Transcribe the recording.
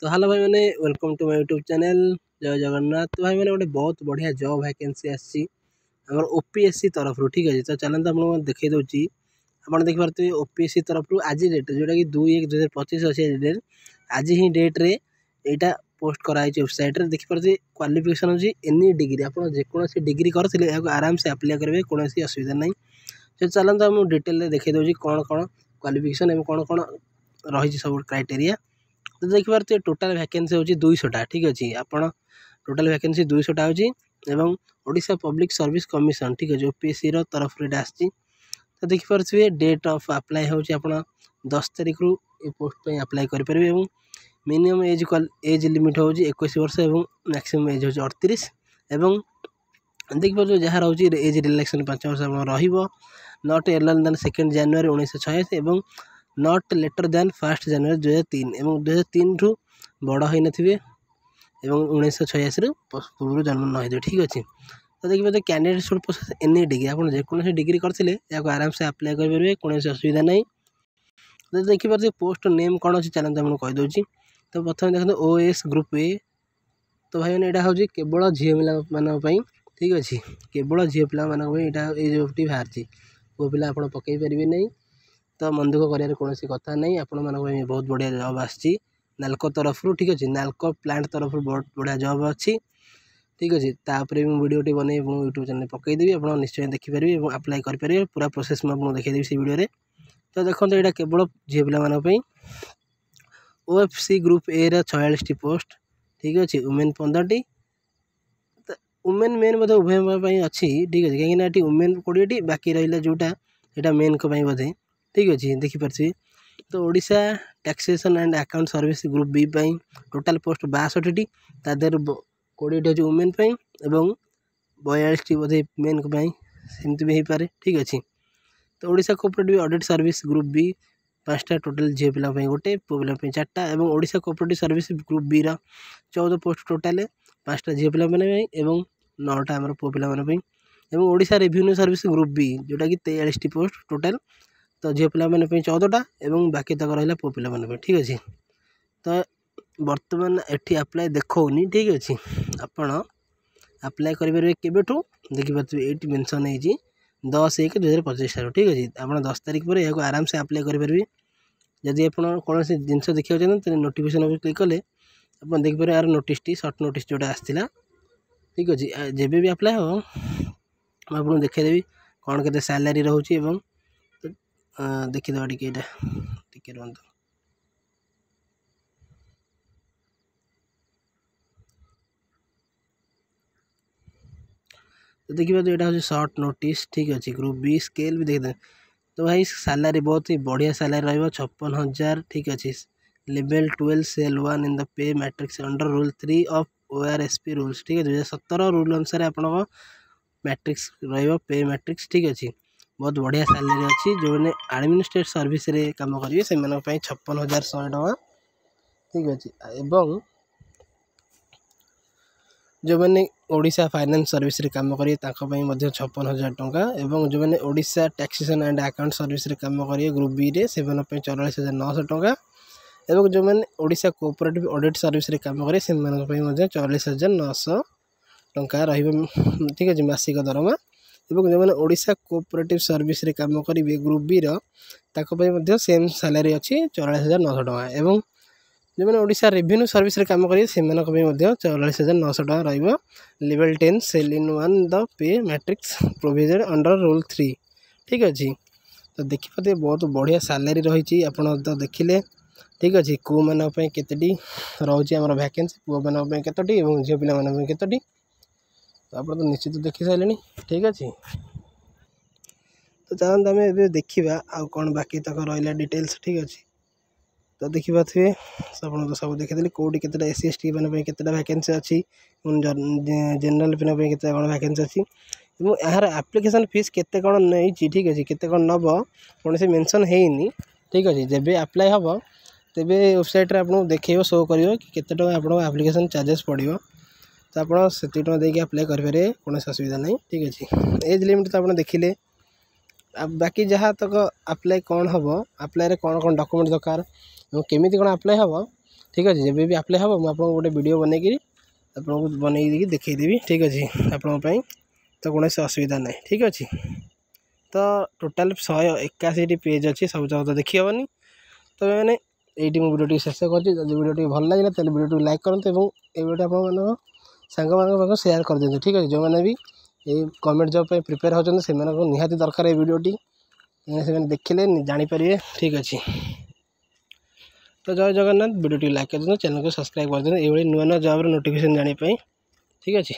तो हेलो भाई मैंने welcome to my YouTube channel जय जगन्नाथ। तो भाई मैंने गोटे बहुत बढ़िया जॉब वैकेंसी आसी ओपीएससी तरफ ठीक है। तो चलते आपको देखई दूसरी आप देखिए ओपीएससी तरफ आज डेट जोटा कि 2/1/2025 अच्छे डेट आज ही डेट्रे यहाँ पोस्ट कराई वेबसाइट देखिए क्वालिफिकेशन हो एनी डिग्री आप जेकोसी डिग्री करते आराम से आप्लाय करेंगे कौन असुविधा ना। तो चलते मुझे डिटेल देखई दूसरी कौन कौन क्वालिफिकेशन और कौन कौन रही सब क्राइटेरिया। तो देखिए टोटाल वैकेंसी हूँ 200टा ठीक अच्छे आप टोटाल वैकेंसी 200टा हो ओडिशा पब्लिक सर्विस कमिशन ठीक अच्छे ओपीएससी तरफ आसी। तो देखिए डेट ऑफ अप्लाई हो 10 तारीख रु पोस्ट अप्लाई करेंगे और मिनिमम एज लिमिट हूँ 21 वर्ष और मैक्सिमम एज हूँ 38 और देखिए जहाँ रोचे एज रिलैक्सेशन 5 वर्ष नॉट एर्लियर देन 2 जनवरी 1986 और नॉट लेटर देन 1 जनवरी 2003 और 2003 रु बड़ हो नथिबे एवं 1986 पूर्व जन्म न हो ठीक अच्छे। तो देखिए candidate should possess any degree आप जेकोसी डिग्री करते आराम से अप्लाई करेंगे कौन असुविधा ना। तो देखिए पोस्ट नेम कौन अच्छी चलते आपको कहीदे। तो प्रथम देखते ओएस ग्रुप ए। तो भाई मैंने यहाँ हूँ केवल झील मानी ठीक अच्छे केवल झील पाई यहाँ बाहरी पुओ पिला आप पकई पारे नहीं। तो मन दुख कर कौन कथा नहीं आपण मानी बहुत बढ़िया जॉब आसी नाल्को तरफ ठीक अच्छे नाल्को प्लांट तरफ बहुत बढ़िया जॉब अच्छी ठीक अच्छे। तापर भी वीडियो बन यूट्यूब चैनल पकईदेवी आप निश्चय देखिपारे और अप्लाई करेंगे पूरा प्रोसेस मुझे देखीदेवी से वीडियो। तो देखो यहाँ केवल झील पाई ओएफसी ग्रुप ए 46 पोस्ट ठीक अच्छे वुमेन 15टी वुमेन मेन बोधे उभय अच्छी ठीक अच्छे कहीं वुमेन 20टी बाकी रहा जोटा यहाँ मेन को बोधे ठीक अच्छे देखिपारे। तो Odisha taxation and account service group B total post 62टी तादर 20टी हूँ वुमेन और 42टी बोधे मेन को सेमती भी हो पारे ठीक अच्छे। तो Odisha cooperative audit service group B 5टा टोटाल झील पिला गोटे पुओ पिला 4टा और Odisha cooperative service group B 14 post total 5टा झील पिला और 9टा आम पुओ पिला और Odisha revenue service group B जोटा कि 43टी पोस्ट टोटाल तो झील पिला 14टा और बाकी तक रहा पुओ पिला ठीक अच्छे। तो बर्तमान एटी अप्लाई देखनी ठीक अच्छे आपण अप्लाई करेंगे केवेठू देखिए ये मेनसन हो 10/1/2025 ठीक अच्छे आप 10 तारीख पर यह आराम से अप्लाई करेंगे। जदि आप कौन जिनस देखा चाहते नोटिफिकेशन क्लिक कले आप देखिए यार नोटिस सर्ट नोटिस जोटा आसाला ठीक अच्छे जब भी अप्लाई हम आपको देखीदेवी कौन के सैलरी रोचे देखीदे टे रुहतु। तो देखिए यहाँ हूँ सर्ट नोटिस ठीक अच्छे ग्रुप बी स्केल भी देखते। तो भाई सैलरी बहुत ही बढ़िया सैलरी रहा 56,000 ठीक अच्छे level 12 cell 1 in the pay matrix under rule 3 of ORSP rules ठीक है 2017 रूल अनुसार आपण मैट्रिक्स पे मैट्रिक्स ठीक अच्छे बहुत बढ़िया सैलरी अच्छी जो मैंने एडमिनिस्ट्रेटिव सर्विस रे काम करेंगे से 56,100 टଙ୍କା ठीक अच्छे एवं जो मैंने ओडिशा फाइनेंस सर्विस रे काम करेंगे 56,000 टଙ୍କା एवं जो मैंने Odisha taxation and account service रे काम करेंगे ग्रुप बी रे से 44,900 टଙ୍କା एवं जो मैंने ओडिशा कोऑपरेटिव ऑडिट सर्विस रे काम करेंगे से 44,900 टଙ୍କା रही ठीक अच्छे मासिक दरमा एवं जो मैंने ओडिशा कोऑपरेटिव सर्विस रे काम करेंगे ग्रुप बी रो सेम सैलरी अच्छी 44,900 टଙ୍କା एवं जो मैंने ओडिशा रेवेन्यू सर्विस रे काम करेंगे से 44,900 टଙ୍କା रहा level 10 cell in 1 the pay matrix provision under rule 3 ठीक अच्छे। तो देखिए बहुत बढ़िया सैलरी रही आप तो देखिले ठीक अच्छे को मानी केतटी रोचे आम वैकेंसी पुओ मानी केतटी और झील पिला केतटी तो आप तो निश्चित देखी सारे ठीक अच्छे। तो चलते आम देखा आउ कौन बाकी तक रहा डिटेल्स ठीक अच्छे। तो देखिए आप तो सब देखीदे कौटी के एससी एसटी मैंने केतटा वैकेंसी अच्छी जनरल पिला केते कौन वैकेंसी अच्छी और यार एप्लिकेशन फीस केते कौन नहीं ठीक अच्छे केते कौन नब कौन से मेंशन है ठीक अच्छे जब अप्लाई हम तेबे वेबसाइट आपको देखो शो कर केते टଙ୍କା आपको एप्लिकेशन चार्जेस पड़ो तो आप से देके अप्लाई करेंगे कौन असुविधा नहीं ठीक अच्छे। एज लिमिट तो आप देखिले बाकी जहाँ तक अप्लाई कौन हम अप्लाई कौन कौन डॉक्यूमेंट दरकार केमी कौन अप्लाई हम ठीक अच्छे जब भी आप्लाय हम मुझे गोटे वीडियो बनईकि आपको बनई देखईदेवी ठीक अच्छे आपंपाई तो कौन असुविधा ना ठीक अच्छे। तो टोटाल 181 पेज अच्छी सब जगह तो देखी हेनी तो मैंने ये वीडियो शेष कर वीडियो भल लगे तो वीडियो लाइक करूँ ये वीडियो आप सांग मान सेयार कर दिखाँ ठीक अच्छे जो मैंने भी ये गवर्नमेंट जॉब प्रिपेयर होती से निहाती दरकार ये वीडियोटी से देखिले जानीपर ठीक अच्छे। तो जय जगन्नाथ वीडियो लाइक कर दिखाँ चैनल को सब्सक्राइब कर दिखाँ ये नुआ नुआ जॉब नोटिफिकेशन जानापी ठीक अच्छे।